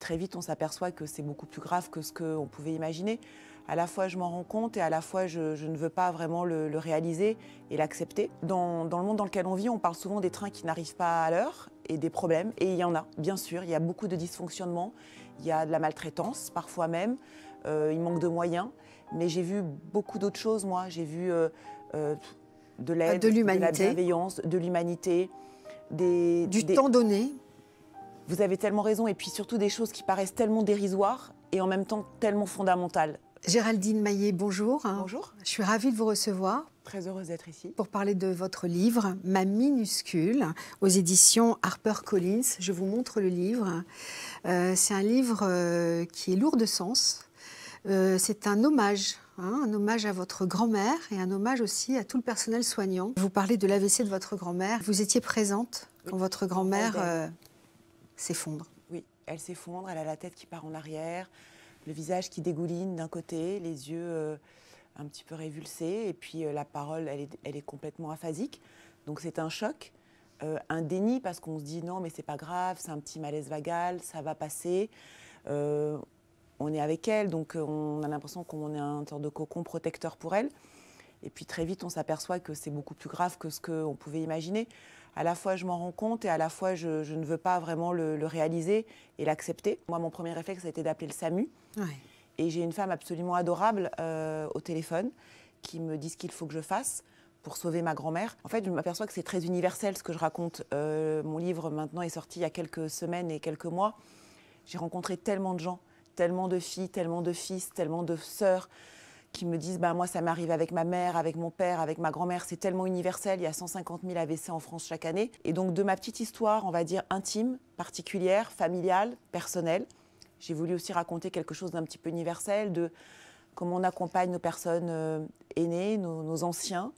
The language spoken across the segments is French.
très vite, on s'aperçoit que c'est beaucoup plus grave que ce qu'on pouvait imaginer. À la fois, je m'en rends compte et à la fois, je ne veux pas vraiment le réaliser et l'accepter. Dans le monde dans lequel on vit, on parle souvent des trains qui n'arrivent pas à l'heure et des problèmes. Et il y en a, bien sûr. Il y a beaucoup de dysfonctionnements. Il y a de la maltraitance, parfois même. Il manque de moyens. Mais j'ai vu beaucoup d'autres choses, moi. J'ai vu de l'aide, de la bienveillance, de l'humanité. Du temps donné. Vous avez tellement raison. Et puis surtout des choses qui paraissent tellement dérisoires et en même temps tellement fondamentales. Géraldine Maillet, bonjour. Bonjour. Je suis ravie de vous recevoir. Très heureuse d'être ici. Pour parler de votre livre, Ma minuscule, aux éditions HarperCollins. Je vous montre le livre. C'est un livre qui est lourd de sens. C'est un hommage à votre grand-mère et un hommage aussi à tout le personnel soignant. Vous parlez de l'AVC de votre grand-mère. Vous étiez présente quand votre grand-mère s'effondre. Oui, elle s'effondre, elle a la tête qui part en arrière, le visage qui dégouline d'un côté, les yeux un petit peu révulsés, et puis la parole, elle est complètement aphasique. Donc c'est un choc, un déni, parce qu'on se dit non, mais c'est pas grave, c'est un petit malaise vagal, ça va passer. On est avec elle, donc on a l'impression qu'on est un sorte de cocon protecteur pour elle. Et puis très vite, on s'aperçoit que c'est beaucoup plus grave que ce qu'on pouvait imaginer. À la fois, je m'en rends compte et à la fois, je ne veux pas vraiment le réaliser et l'accepter. Moi, mon premier réflexe a été d'appeler le SAMU. Ouais. Et j'ai une femme absolument adorable au téléphone qui me dit ce qu'il faut que je fasse pour sauver ma grand-mère. En fait, je m'aperçois que c'est très universel ce que je raconte. Mon livre, maintenant, est sorti il y a quelques semaines et quelques mois. J'ai rencontré tellement de gens, tellement de filles, tellement de fils, tellement de sœurs qui me disent moi ça m'arrive avec ma mère, avec mon père, avec ma grand-mère, c'est tellement universel, il y a 150 000 AVC en France chaque année. Et donc de ma petite histoire, on va dire intime, particulière, familiale, personnelle, j'ai voulu aussi raconter quelque chose d'un petit peu universel, de comment on accompagne nos personnes aînées, nos anciens,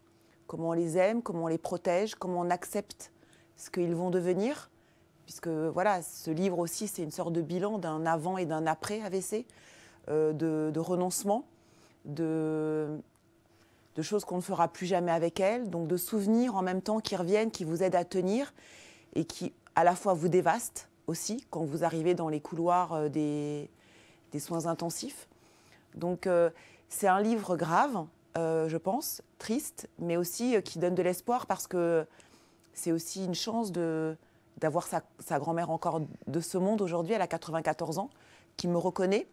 comment on les aime, comment on les protège, comment on accepte ce qu'ils vont devenir. Puisque voilà, ce livre aussi, c'est une sorte de bilan d'un avant et d'un après AVC, de renoncement, de choses qu'on ne fera plus jamais avec elle, donc de souvenirs en même temps qui reviennent, qui vous aident à tenir et qui à la fois vous dévastent aussi quand vous arrivez dans les couloirs des soins intensifs. Donc c'est un livre grave, je pense, triste, mais aussi qui donne de l'espoir parce que c'est aussi une chance d'avoir sa grand-mère encore de ce monde aujourd'hui, elle a 94 ans, qui me reconnaît,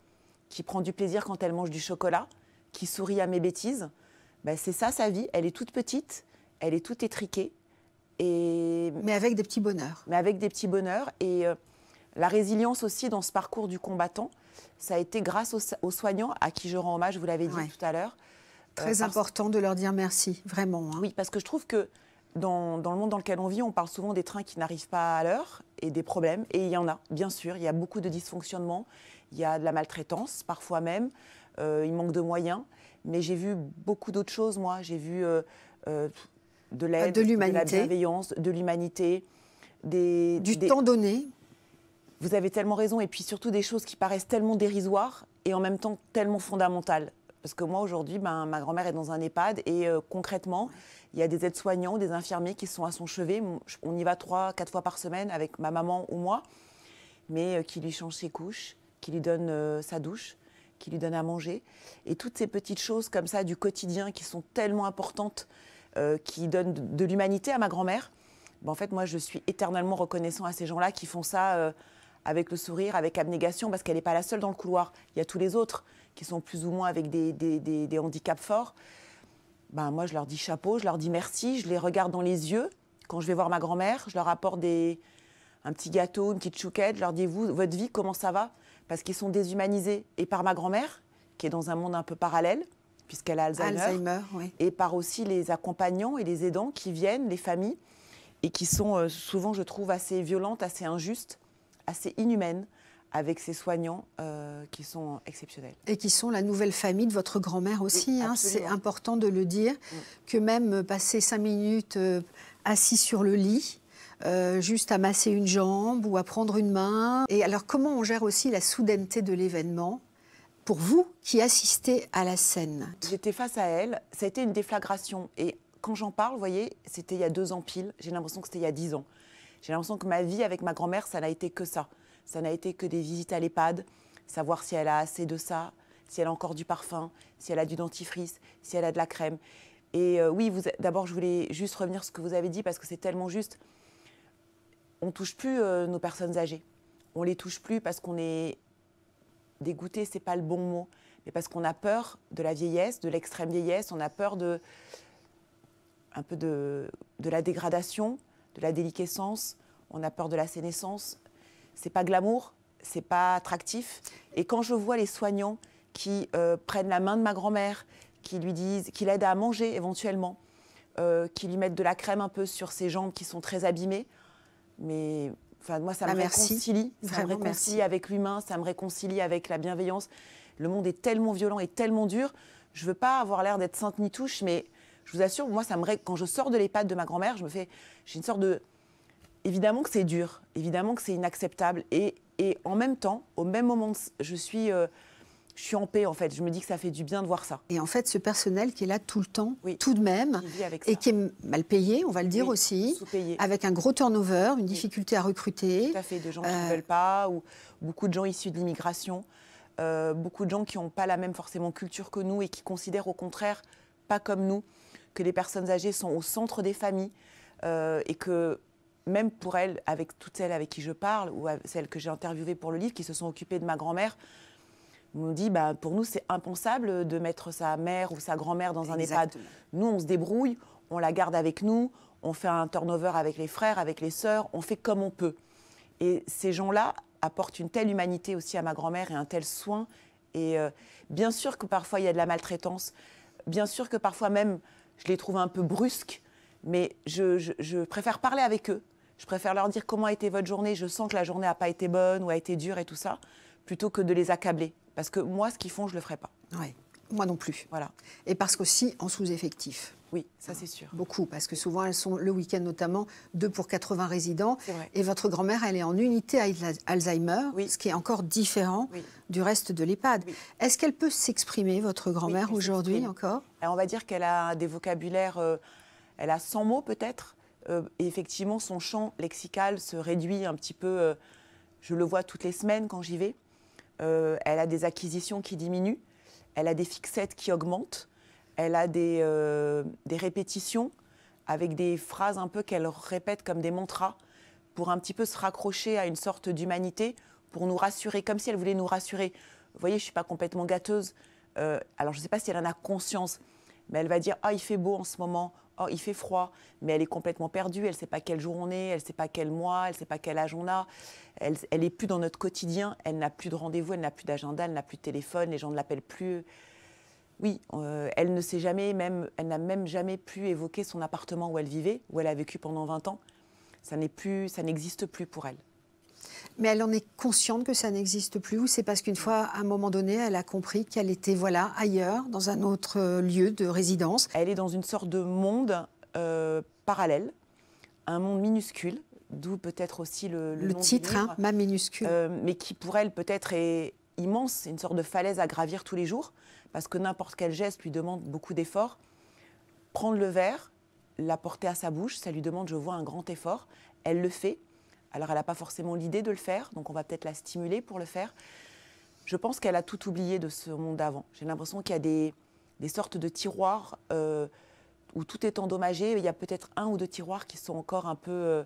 qui prend du plaisir quand elle mange du chocolat, qui sourit à mes bêtises. C'est ça sa vie, elle est toute petite, elle est toute étriquée. Mais avec des petits bonheurs. Mais avec des petits bonheurs. Et la résilience aussi dans ce parcours du combattant, ça a été grâce aux soignants à qui je rends hommage, vous l'avez dit tout à l'heure. Très important de leur dire merci, vraiment. Oui, parce que je trouve que dans le monde dans lequel on vit, on parle souvent des trains qui n'arrivent pas à l'heure et des problèmes. Et il y en a, bien sûr. Il y a beaucoup de dysfonctionnements. Il y a de la maltraitance, parfois même. Il manque de moyens. Mais j'ai vu beaucoup d'autres choses, moi. J'ai vu de l'aide, de la bienveillance, de l'humanité. Du temps donné. Vous avez tellement raison. Et puis surtout des choses qui paraissent tellement dérisoires et en même temps tellement fondamentales. Parce que moi, aujourd'hui, ma grand-mère est dans un EHPAD et concrètement, il y a des aides-soignants, des infirmiers qui sont à son chevet. On y va 3-4 fois par semaine avec ma maman ou moi, mais qui lui changent ses couches, qui lui donnent sa douche, qui lui donnent à manger. Et toutes ces petites choses comme ça du quotidien qui sont tellement importantes, qui donnent de l'humanité à ma grand-mère. En fait, moi, je suis éternellement reconnaissant à ces gens-là qui font ça avec le sourire, avec abnégation, parce qu'elle n'est pas la seule dans le couloir. Il y a tous les autres qui sont plus ou moins avec des handicaps forts. Moi, je leur dis chapeau, je leur dis merci, je les regarde dans les yeux. Quand je vais voir ma grand-mère, je leur apporte un petit gâteau, une petite chouquette. Je leur dis, vous, votre vie, comment ça va? Parce qu'ils sont déshumanisés. Et par ma grand-mère, qui est dans un monde un peu parallèle, puisqu'elle a Alzheimer. Oui. Et par aussi les accompagnants et les aidants qui viennent, les familles, et qui sont souvent, je trouve, assez violentes, assez injustes, assez inhumaines, avec ces soignants qui sont exceptionnels. Et qui sont la nouvelle famille de votre grand-mère aussi. Oui, c'est important de le dire, que même passer 5 minutes assis sur le lit, juste à masser une jambe ou à prendre une main. Et alors, comment on gère aussi la soudaineté de l'événement pour vous qui assistez à la scène? J'étais face à elle, ça a été une déflagration. Et quand j'en parle, vous voyez, c'était il y a 2 ans pile, j'ai l'impression que c'était il y a 10 ans. J'ai l'impression que ma vie avec ma grand-mère, ça n'a été que ça. ça n'a été que des visites à l'EHPAD, savoir si elle a assez de ça, si elle a encore du parfum, si elle a du dentifrice, si elle a de la crème. Et oui, d'abord, je voulais juste revenir sur ce que vous avez dit parce que c'est tellement juste. On ne touche plus nos personnes âgées. On ne les touche plus parce qu'on est dégoûté, ce n'est pas le bon mot, mais parce qu'on a peur de la vieillesse, de l'extrême vieillesse, on a peur un peu de la dégradation, de la déliquescence, on a peur de la sénescence. C'est pas glamour, c'est pas attractif. Et quand je vois les soignants qui prennent la main de ma grand-mère, qui lui disent, qui l'aident à manger éventuellement, qui lui mettent de la crème un peu sur ses jambes qui sont très abîmées, mais enfin, moi, ça me réconcilie. Ça me réconcilie avec l'humain, ça me réconcilie avec la bienveillance. Le monde est tellement violent et tellement dur. Je ne veux pas avoir l'air d'être sainte ni touche, mais je vous assure, moi, quand je sors de l'EHPAD de ma grand-mère, j'ai une sorte de... Évidemment que c'est dur, évidemment que c'est inacceptable. Et en même temps, au même moment, je suis en paix, en fait. Je me dis que ça fait du bien de voir ça. Et en fait, ce personnel qui est là tout le temps, tout de même, et qui est mal payé, on va le dire aussi, avec un gros turnover, une difficulté à recruter. Tout à fait, de gens qui ne veulent pas, ou beaucoup de gens issus de l'immigration, beaucoup de gens qui n'ont pas la même forcément culture que nous et qui considèrent au contraire, pas comme nous, que les personnes âgées sont au centre des familles et que même pour elles, avec toutes celles avec qui je parle, ou celles que j'ai interviewées pour le livre, qui se sont occupées de ma grand-mère, on nous dit, pour nous, c'est impensable de mettre sa mère ou sa grand-mère dans un EHPAD. Nous, on se débrouille, on la garde avec nous, on fait un turnover avec les frères, avec les sœurs, on fait comme on peut. Et ces gens-là apportent une telle humanité aussi à ma grand-mère et un tel soin. Et bien sûr que parfois, il y a de la maltraitance. Bien sûr que parfois même, je les trouve un peu brusques. Mais je préfère parler avec eux. Je préfère leur dire comment a été votre journée. Je sens que la journée n'a pas été bonne ou a été dure et tout ça, plutôt que de les accabler. Parce que moi, ce qu'ils font, je ne le ferai pas. Oui, moi non plus. Voilà. Et parce qu'aussi en sous-effectif. Oui, ça c'est sûr. Beaucoup, parce que souvent elles sont le week-end notamment 2 pour 80 résidents. C'est vrai. Et votre grand-mère, elle est en unité à Alzheimer, ce qui est encore différent du reste de l'EHPAD. Oui. Est-ce qu'elle peut s'exprimer, votre grand-mère, aujourd'hui encore ? Alors, on va dire qu'elle a des vocabulaires, elle a 100 mots peut-être. Et effectivement, son champ lexical se réduit un petit peu. Je le vois toutes les semaines quand j'y vais. Elle a des acquisitions qui diminuent. Elle a des fixettes qui augmentent. Elle a des répétitions avec des phrases un peu qu'elle répète comme des mantras pour un petit peu se raccrocher à une sorte d'humanité, pour nous rassurer, comme si elle voulait nous rassurer. Vous voyez, je ne suis pas complètement gâteuse. Alors, je ne sais pas si elle en a conscience, mais elle va dire « Ah, il fait beau en ce moment. Oh, il fait froid. » Mais elle est complètement perdue. Elle ne sait pas quel jour on est. Elle ne sait pas quel mois. Elle ne sait pas quel âge on a. Elle n'est plus dans notre quotidien. Elle n'a plus de rendez-vous. Elle n'a plus d'agenda. Elle n'a plus de téléphone. Les gens ne l'appellent plus. Oui, elle ne sait jamais, elle n'a même jamais pu évoquer son appartement où elle vivait, où elle a vécu pendant 20 ans. Ça n'existe plus pour elle. Mais elle en est consciente que ça n'existe plus, ou c'est parce qu'une fois, à un moment donné, elle a compris qu'elle était ailleurs, dans un autre lieu de résidence ? Elle est dans une sorte de monde parallèle, un monde minuscule, d'où peut-être aussi le nom titre, du livre, Ma minuscule. Mais qui pour elle peut-être est immense, une sorte de falaise à gravir tous les jours, parce que n'importe quel geste lui demande beaucoup d'efforts. Prendre le verre, l'apporter à sa bouche, ça lui demande, je vois, un grand effort. Elle le fait. Alors, elle n'a pas forcément l'idée de le faire, donc on va peut-être la stimuler pour le faire. Je pense qu'elle a tout oublié de ce monde d'avant. J'ai l'impression qu'il y a des sortes de tiroirs où tout est endommagé. Il y a peut-être 1 ou 2 tiroirs qui sont encore à peu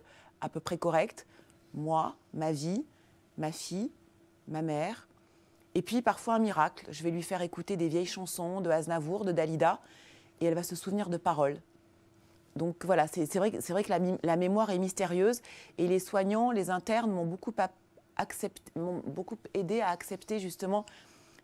près corrects. Moi, ma vie, ma fille, ma mère. Et puis, parfois, un miracle. Je vais lui faire écouter des vieilles chansons de Aznavour, de Dalida, et elle va se souvenir de paroles. Donc voilà, c'est vrai que la mémoire est mystérieuse, et les soignants, les internes m'ont beaucoup aidé à accepter justement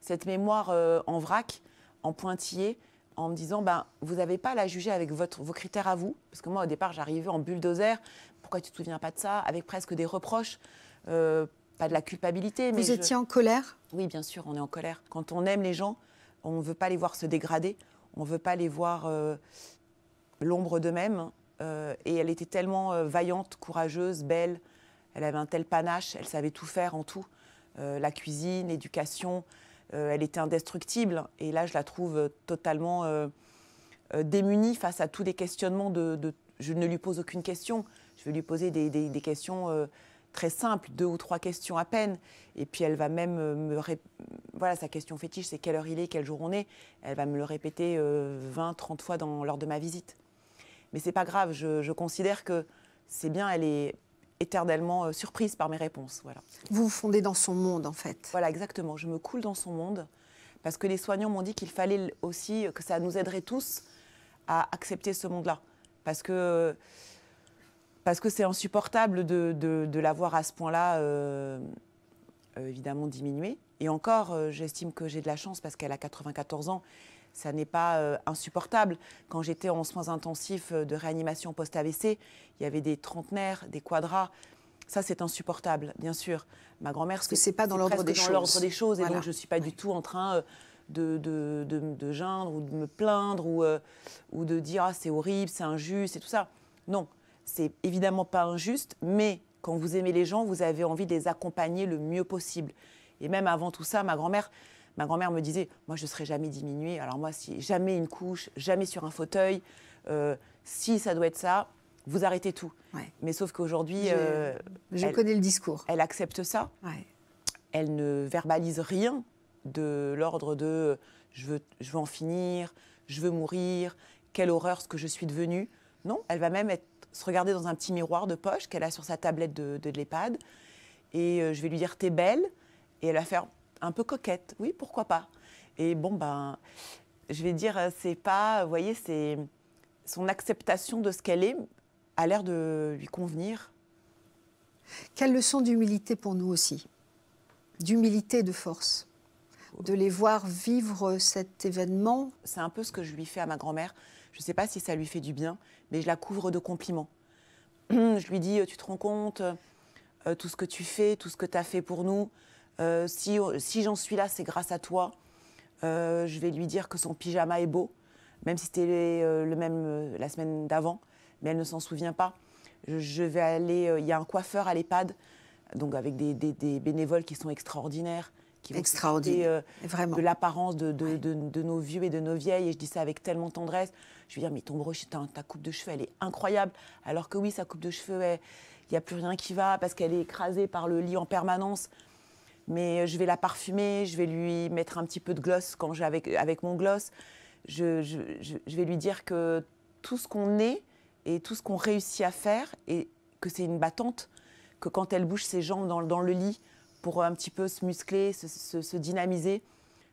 cette mémoire en vrac, en pointillé, en me disant vous n'avez pas à la juger avec vos critères à vous, parce que moi au départ j'arrivais en bulldozer, pourquoi tu ne te souviens pas de ça, avec presque des reproches, pas de la culpabilité. Mais vous étiez en colère ? Oui, bien sûr, on est en colère. Quand on aime les gens, on ne veut pas les voir se dégrader, on ne veut pas les voir l'ombre d'eux-mêmes. Et elle était tellement vaillante, courageuse, belle. Elle avait un tel panache, elle savait tout faire en tout. La cuisine, l'éducation, elle était indestructible. Et là, je la trouve totalement démunie face à tous les questionnements je ne lui pose aucune question. Je vais lui poser des questions très simple, 2 ou 3 questions à peine. Et puis elle va même voilà, sa question fétiche, c'est quelle heure il est, quel jour on est. Elle va me le répéter 20, 30 fois lors de ma visite. Mais c'est pas grave, je considère que c'est bien, elle est éternellement surprise par mes réponses. Voilà. Vous vous fondez dans son monde, en fait. Voilà, exactement. Je me coule dans son monde parce que les soignants m'ont dit qu'il fallait aussi, que ça nous aiderait tous à accepter ce monde-là. Parce que c'est insupportable de la voir à ce point-là, évidemment, diminuer. Et encore, j'estime que j'ai de la chance parce qu'elle a 94 ans. Ça n'est pas insupportable. Quand j'étais en soins intensifs de réanimation post-AVC, il y avait des trentenaires, des quadras. Ça, c'est insupportable, bien sûr. Ma grand-mère, c'est pas dans l'ordre des choses. Dans l'ordre des choses. Voilà. Et donc, je ne suis pas du tout en train de geindre ou de me plaindre ou de dire « Ah, c'est horrible, c'est injuste » et tout ça. Non, c'est évidemment pas injuste, mais quand vous aimez les gens, vous avez envie de les accompagner le mieux possible. Et même avant tout ça, ma grand-mère me disait « Moi, je ne serai jamais diminuée. Alors moi, si jamais une couche, jamais sur un fauteuil, si ça doit être ça, vous arrêtez tout. Ouais. » Mais sauf qu'aujourd'hui... je connais le discours. Elle accepte ça. Ouais. Elle ne verbalise rien de l'ordre de « je veux en finir, je veux mourir, quelle horreur ce que je suis devenue ». Non, elle va même se regarder dans un petit miroir de poche qu'elle a sur sa tablette de l'EHPAD. Et je vais lui dire « T'es belle ?» Et elle va faire un peu coquette. Oui, pourquoi pas. Et bon, je vais dire, c'est pas... Vous voyez, c'est son acceptation de ce qu'elle est a l'air de lui convenir. Quelle leçon d'humilité pour nous aussi. D'humilité et de force. De les voir vivre cet événement. C'est un peu ce que je lui fais à ma grand-mère. Je ne sais pas si ça lui fait du bien, mais je la couvre de compliments. Je lui dis, tu te rends compte, tout ce que tu fais, tout ce que tu as fait pour nous, si j'en suis là, c'est grâce à toi. Je vais lui dire que son pyjama est beau, même si c'était le même la semaine d'avant, mais elle ne s'en souvient pas. Je vais aller, il y a un coiffeur à l'EHPAD, donc avec des bénévoles qui sont extraordinaires, qui vont extraordinaire, vraiment. De l'apparence de nos vieux et de nos vieilles. Et je dis ça avec tellement de tendresse. Je lui dis, mais ton brochet, ta coupe de cheveux, elle est incroyable. Alors que oui, sa coupe de cheveux, il n'y a plus rien qui va parce qu'elle est écrasée par le lit en permanence. Mais je vais la parfumer, je vais lui mettre un petit peu de gloss quand avec mon gloss. Je vais lui dire que tout ce qu'on est et tout ce qu'on réussit à faire, et que c'est une battante, que quand elle bouge ses jambes dans le lit pour un petit peu se muscler, se dynamiser,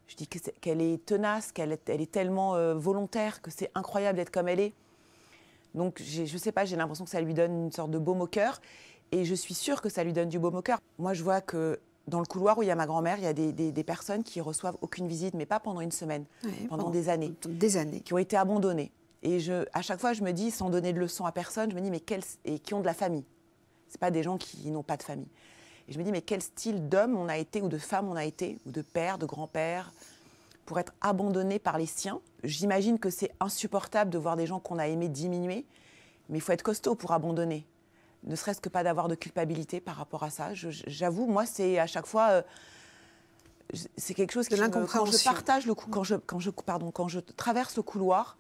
je dis qu'elle est tenace, qu'elle est tellement volontaire, que c'est incroyable d'être comme elle est. Donc, je ne sais pas, j'ai l'impression que ça lui donne une sorte de baume au cœur. Et je suis sûre que ça lui donne du baume au cœur. Moi, je vois que dans le couloir où il y a ma grand-mère, il y a des personnes qui reçoivent aucune visite, mais pas pendant une semaine, pendant des années. Des années. Qui ont été abandonnées. Et à chaque fois, je me dis, sans donner de leçon à personne, je me dis, mais et qui ont de la famille. Ce pas des gens qui n'ont pas de famille. Et je me dis, mais quel style d'homme on a été, ou de femme on a été, ou de père, de grand-père, pour être abandonné par les siens. J'imagine que c'est insupportable de voir des gens qu'on a aimés diminuer, mais il faut être costaud pour abandonner. Ne serait-ce que pas d'avoir de culpabilité par rapport à ça. J'avoue, moi, c'est à chaque fois... c'est quelque chose qui quand je partage quand je traverse le couloir,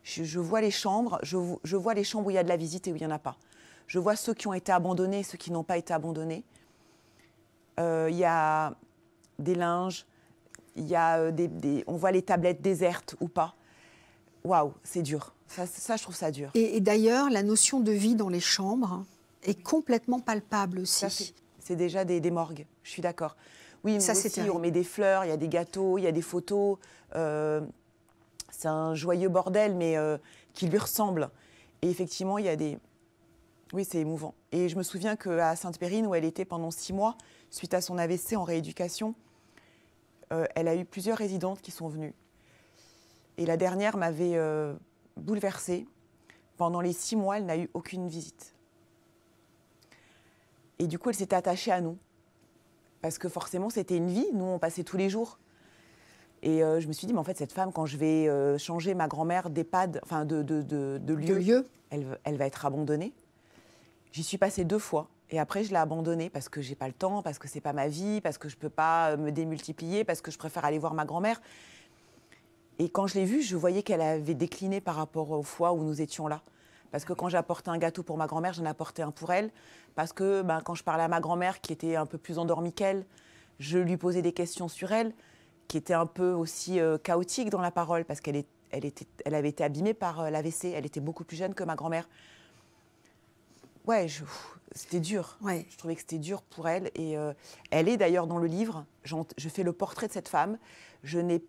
je vois les chambres, je vois les chambres où il y a de la visite et où il n'y en a pas. Je vois ceux qui ont été abandonnés et ceux qui n'ont pas été abandonnés. Il y a des linges, il y a on voit les tablettes désertes ou pas. Waouh, c'est dur. Ça, je trouve ça dur. Et d'ailleurs, la notion de vie dans les chambres est complètement palpable aussi. C'est déjà des morgues, je suis d'accord. Oui, mais ça, aussi, on met des fleurs, il y a des gâteaux, il y a des photos. C'est un joyeux bordel, mais qui lui ressemble. Et effectivement, il y a des... Oui, c'est émouvant. Et je me souviens qu'à Sainte-Périne, où elle était pendant 6 mois, suite à son AVC en rééducation, elle a eu plusieurs résidentes qui sont venues. Et la dernière m'avait bouleversée. Pendant les 6 mois, elle n'a eu aucune visite. Et du coup, elle s'était attachée à nous. Parce que forcément, c'était une vie. Nous, on passait tous les jours. Et je me suis dit, mais en fait, cette femme, quand je vais changer ma grand-mère d'EHPAD, enfin de lieu, elle va être abandonnée. J'y suis passée 2 fois. Et après, je l'ai abandonnée parce que j'ai pas le temps, parce que c'est pas ma vie, parce que je peux pas me démultiplier, parce que je préfère aller voir ma grand-mère. Et quand je l'ai vue, je voyais qu'elle avait décliné par rapport aux fois où nous étions là. Parce que quand j'apportais un gâteau pour ma grand-mère, j'en apportais un pour elle. Parce que quand je parlais à ma grand-mère, qui était un peu plus endormie qu'elle, je lui posais des questions sur elle, qui étaient un peu aussi chaotiques dans la parole, parce qu'elle avait été abîmée par l'AVC. Elle était beaucoup plus jeune que ma grand-mère. Ouais, c'était dur. Ouais. Je trouvais que c'était dur pour elle. Et elle est d'ailleurs dans le livre. Je fais le portrait de cette femme. Je l'ai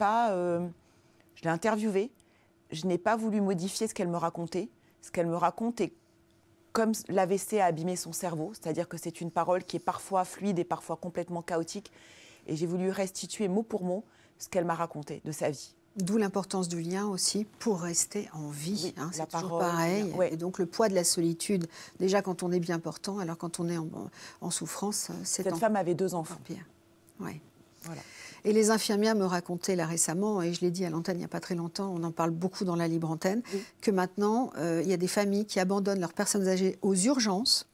interviewée. Je n'ai pas voulu modifier ce qu'elle me racontait. Ce qu'elle me raconte est comme l'AVC a abîmé son cerveau. C'est-à-dire que c'est une parole qui est parfois fluide et parfois complètement chaotique. Et j'ai voulu restituer mot pour mot ce qu'elle m'a raconté de sa vie. D'où l'importance du lien aussi pour rester en vie. Oui, c'est toujours pareil. Ouais. Et donc le poids de la solitude, déjà quand on est bien portant, alors quand on est en souffrance, c'est Cette femme avait 2 enfants. Pire. Ouais. Voilà. Et les infirmières me racontaient là récemment, et je l'ai dit à l'antenne il n'y a pas très longtemps, on en parle beaucoup dans la libre antenne, que maintenant il y a des familles qui abandonnent leurs personnes âgées aux urgences,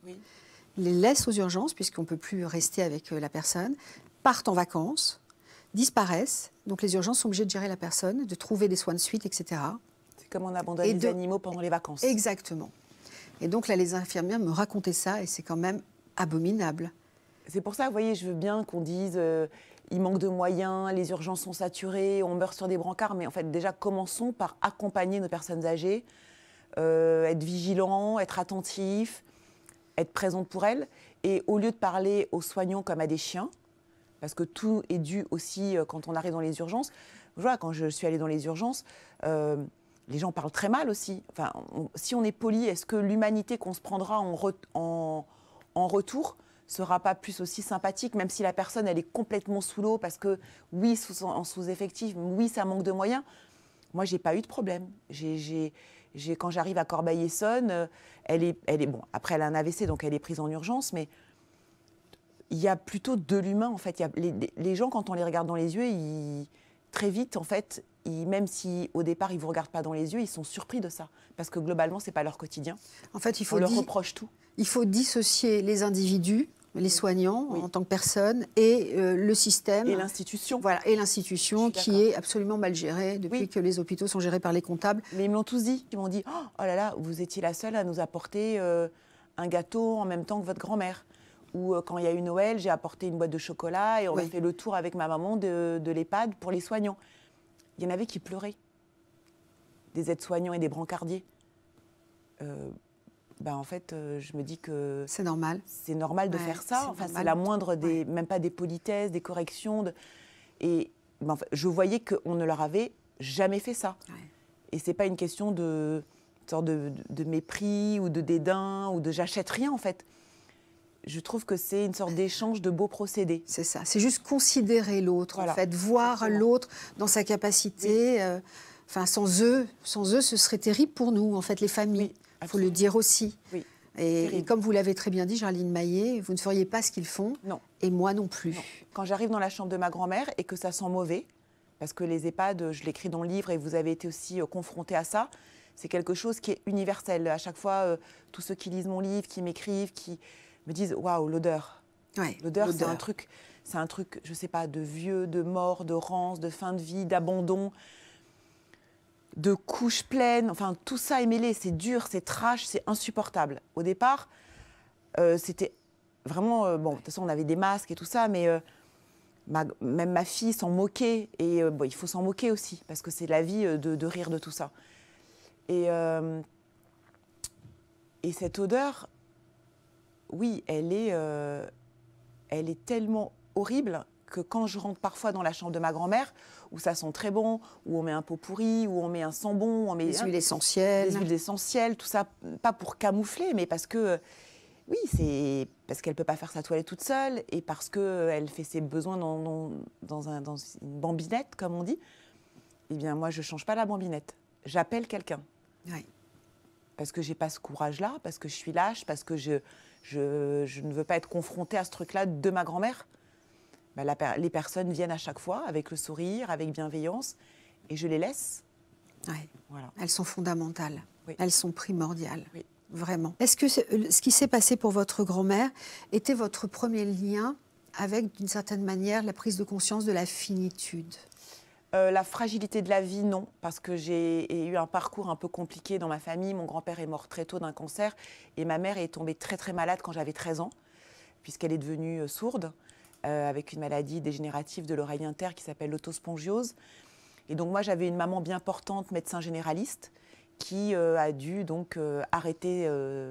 les laissent aux urgences puisqu'on ne peut plus rester avec la personne, partent en vacances, disparaissent. Donc les urgences sont obligées de gérer la personne, de trouver des soins de suite, etc. C'est comme on abandonne les animaux pendant les vacances. Exactement. Et donc là, les infirmières me racontaient ça et c'est quand même abominable. C'est pour ça, vous voyez, je veux bien qu'on dise il manque de moyens, les urgences sont saturées, on meurt sur des brancards. Mais en fait, déjà, commençons par accompagner nos personnes âgées, être vigilants, être attentifs, être présents pour elles. Et au lieu de parler aux soignants comme à des chiens, parce que tout est dû aussi quand on arrive dans les urgences. Voilà, quand je suis allée dans les urgences, les gens parlent très mal aussi. Enfin, si on est poli, est-ce que l'humanité qu'on se prendra en retour sera pas plus aussi sympathique, même si la personne elle est complètement sous l'eau, parce que oui, en sous-effectif, oui, ça manque de moyens. Moi, j'ai pas eu de problème. Quand j'arrive à Corbeil-Essonnes, elle est bon. Après, elle a un AVC, donc elle est prise en urgence, mais il y a plutôt de l'humain, en fait. Les gens, quand on les regarde dans les yeux, très vite, en fait, même si au départ, ils ne vous regardent pas dans les yeux, ils sont surpris de ça. Parce que globalement, ce n'est pas leur quotidien. En fait, on leur reproche tout. Il faut dissocier les individus, les soignants en tant que personnes, et le système. Et l'institution. Voilà, et l'institution qui est absolument mal gérée depuis que les hôpitaux sont gérés par les comptables. Mais ils me l'ont tous dit. Ils m'ont dit, oh là là, vous étiez la seule à nous apporter un gâteau en même temps que votre grand-mère. Ou quand il y a eu Noël, j'ai apporté une boîte de chocolat et on a fait le tour avec ma maman de l'EHPAD pour les soignants. Il y en avait qui pleuraient, des aides-soignants et des brancardiers. En fait, je me dis que... C'est normal. C'est normal de faire ça. Enfin, c'est la moindre des... Même pas des politesses, des corrections. Et je voyais qu'on ne leur avait jamais fait ça. Ouais. Et ce n'est pas une question de mépris ou de dédain ou de j'achète rien, en fait. Je trouve que c'est une sorte d'échange de beaux procédés. C'est ça. C'est juste considérer l'autre, en fait, voir l'autre dans sa capacité. Oui. Sans eux, ce serait terrible pour nous, en fait, les familles. Il faut le dire aussi. Oui. Et comme vous l'avez très bien dit, Géraldine Maillet, vous ne feriez pas ce qu'ils font. Non. Et moi non plus. Non. Quand j'arrive dans la chambre de ma grand-mère et que ça sent mauvais, parce que les EHPAD, je l'écris dans le livre et vous avez été aussi confrontés à ça, c'est quelque chose qui est universel. À chaque fois, tous ceux qui lisent mon livre, qui m'écrivent, qui me disent waouh, l'odeur. Ouais, l'odeur, c'est un truc, je sais pas, de vieux, de mort, de rance, de fin de vie, d'abandon, de couches pleines. Enfin, tout ça est mêlé. C'est dur, c'est trash, c'est insupportable. Au départ, c'était vraiment bon. De toute façon, on avait des masques et tout ça, mais même ma fille s'en moquait. Et il faut s'en moquer aussi parce que c'est la vie de rire de tout ça. Et cette odeur. Oui, elle est tellement horrible que quand je rentre parfois dans la chambre de ma grand-mère, où ça sent très bon, où on met un pot pourri, où on met un sambon, où on met des huiles essentielles. Des huiles essentielles, tout ça, pas pour camoufler, mais parce que, oui, c'est parce qu'elle ne peut pas faire sa toilette toute seule et parce qu'elle fait ses besoins dans une bambinette, comme on dit. Eh bien, moi, je ne change pas la bambinette. J'appelle quelqu'un. Oui. Parce que je n'ai pas ce courage-là, parce que je suis lâche, parce que je ne veux pas être confrontée à ce truc-là de ma grand-mère. Les personnes viennent à chaque fois avec le sourire, avec bienveillance, et je les laisse. Ouais. Voilà. Elles sont fondamentales, oui. Elles sont primordiales, oui. Vraiment. Est-ce que ce qui s'est passé pour votre grand-mère était votre premier lien avec, d'une certaine manière, la prise de conscience de la finitude ? La fragilité de la vie, non, parce que j'ai eu un parcours un peu compliqué dans ma famille. Mon grand-père est mort très tôt d'un cancer et ma mère est tombée très très malade quand j'avais 13 ans, puisqu'elle est devenue sourde, avec une maladie dégénérative de l'oreille interne qui s'appelle l'autospongiose. Et donc moi, j'avais une maman bien portante, médecin généraliste, qui a dû donc arrêter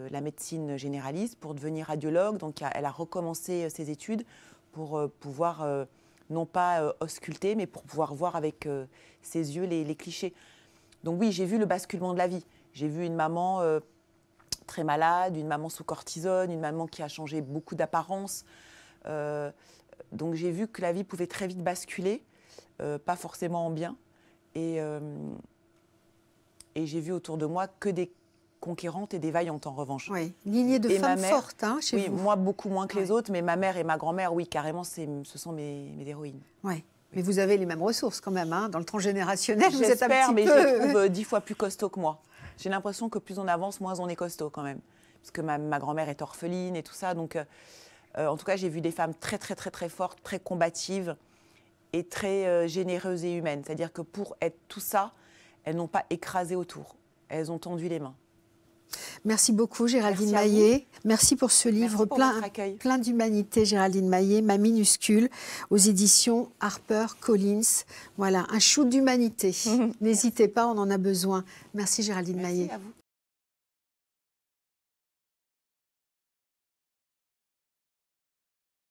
la médecine généraliste pour devenir radiologue. Donc elle a recommencé ses études pour pouvoir... non pas ausculter, mais pour pouvoir voir avec ses yeux les clichés. Donc oui, j'ai vu le basculement de la vie. J'ai vu une maman très malade, une maman sous cortisone, une maman qui a changé beaucoup d'apparence. Donc j'ai vu que la vie pouvait très vite basculer, pas forcément en bien. Et j'ai vu autour de moi que des conquérantes et des vaillantes en revanche. Oui, lignée de femmes fortes chez vous. Oui, moi beaucoup moins que les autres, mais ma mère et ma grand-mère, oui, carrément, ce sont mes héroïnes. Oui, mais vous avez les mêmes ressources quand même, dans le transgénérationnel, vous êtes un petit J'espère, mais peu... je les trouve 10 fois plus costauds que moi. J'ai l'impression que plus on avance, moins on est costaud quand même. Parce que ma grand-mère est orpheline et tout ça, donc en tout cas, j'ai vu des femmes très, très, très, très fortes, très combatives et très généreuses et humaines. C'est-à-dire que pour être tout ça, elles n'ont pas écrasé autour, elles ont tendu les mains. Merci beaucoup Géraldine Maillet. Merci pour ce livre plein d'humanité, Géraldine Maillet, Ma minuscule, aux éditions HarperCollins. Voilà, un shoot d'humanité. N'hésitez pas, on en a besoin. Merci Géraldine Maillet. Merci à vous.